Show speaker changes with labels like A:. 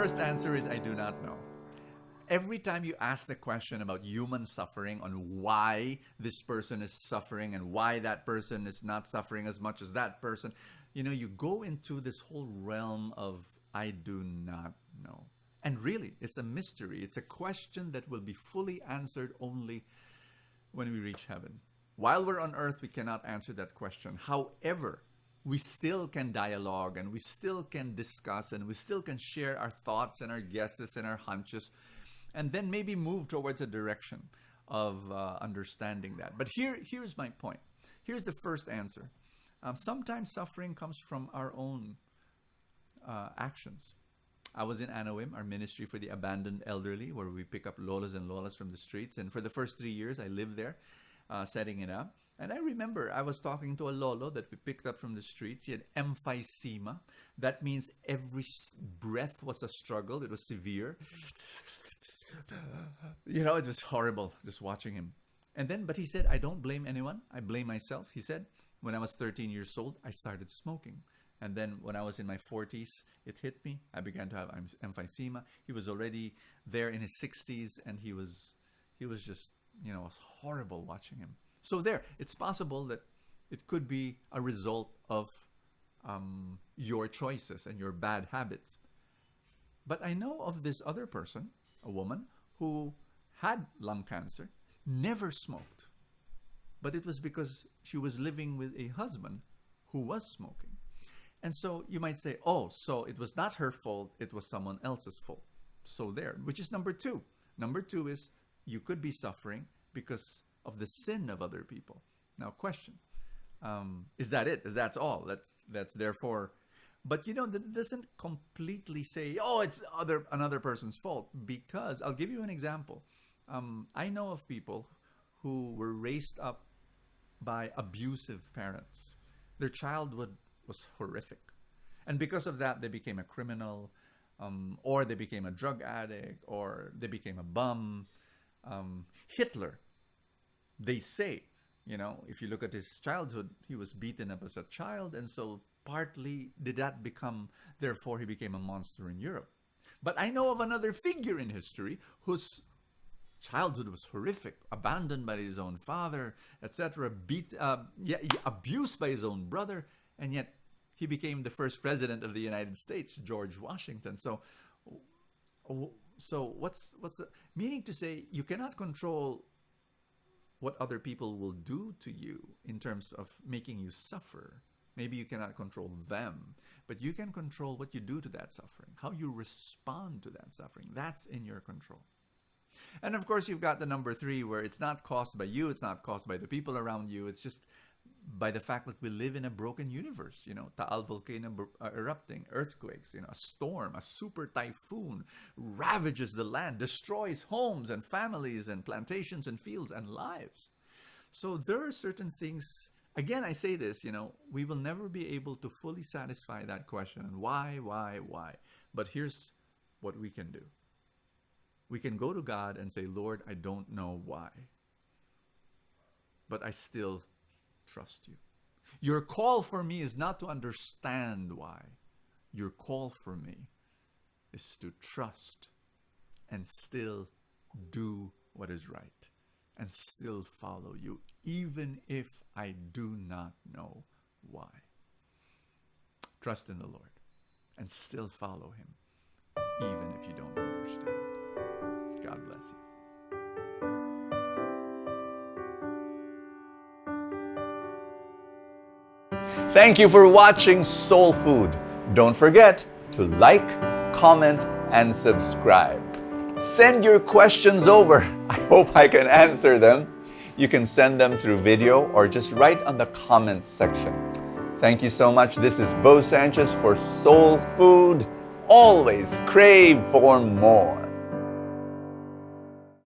A: first answer is I do not know. Every time you ask the question about human suffering, on why this person is suffering and why that person is not suffering as much as that person, you go into this whole realm of I do not know. And really, it's a mystery. It's a question that will be fully answered only when we reach heaven. While we're on earth, we cannot answer that question. However, we still can dialogue and we still can discuss and we still can share our thoughts and our guesses and our hunches, and then maybe move towards a direction of understanding that. But here's my point. Here's the first answer. Sometimes suffering comes from our own actions. I was in Anawim, our ministry for the abandoned elderly, where we pick up lolas and lolas from the streets. And for the first 3 years, I lived there, setting it up. And I remember I was talking to a lolo that we picked up from the streets. He had emphysema. That means every breath was a struggle. It was severe. It was horrible just watching him. But he said, I don't blame anyone. I blame myself. He said, when I was 13 years old, I started smoking. And then when I was in my 40s, it hit me. I began to have emphysema. He was already there in his 60s, and he was just, it was horrible watching him. So it's possible that it could be a result of your choices and your bad habits. But I know of this other person, a woman, who had lung cancer, never smoked. But it was because she was living with a husband who was smoking. And so you might say, so it was not her fault, it was someone else's fault. So which is number two. Number two is you could be suffering because of the sin of other people. Now, question, is that it? Is that all? That's therefore. But that doesn't completely say, it's another person's fault, because I'll give you an example. I know of people who were raised up by abusive parents. Their childhood was horrific. And because of that, they became a criminal, or they became a drug addict, or they became a bum. Hitler, they say, if you look at his childhood, he was beaten up as a child, and so partly did that become, therefore he became a monster in Europe. But I know of another figure in history whose childhood was horrific, abandoned by his own father, etc., abused by his own brother, and yet he became the first president of the United States, George Washington. So what's the meaning to say you cannot control what other people will do to you in terms of making you suffer. Maybe you cannot control them, but you can control what you do to that suffering, how you respond to that suffering. That's in your control. And of course, you've got the number three, where it's not caused by you, it's not caused by the people around you, it's just by the fact that we live in a broken universe. Taal volcano erupting, earthquakes, a storm, a super typhoon ravages the land, destroys homes and families and plantations and fields and lives. So there are certain things, again, I say this, we will never be able to fully satisfy that question. And why? But here's what we can do. We can go to God and say, Lord, I don't know why, but I still trust you. Your call for me is not to understand why. Your call for me is to trust and still do what is right and still follow you, even if I do not know why. Trust in the Lord and still follow him, even if you don't understand. God bless you. Thank you for watching Soul Food. Don't forget to like, comment, and subscribe. Send your questions over. I hope I can answer them. You can send them through video or just write on the comments section. Thank you so much. This is Bo Sanchez for Soul Food. Always crave for more.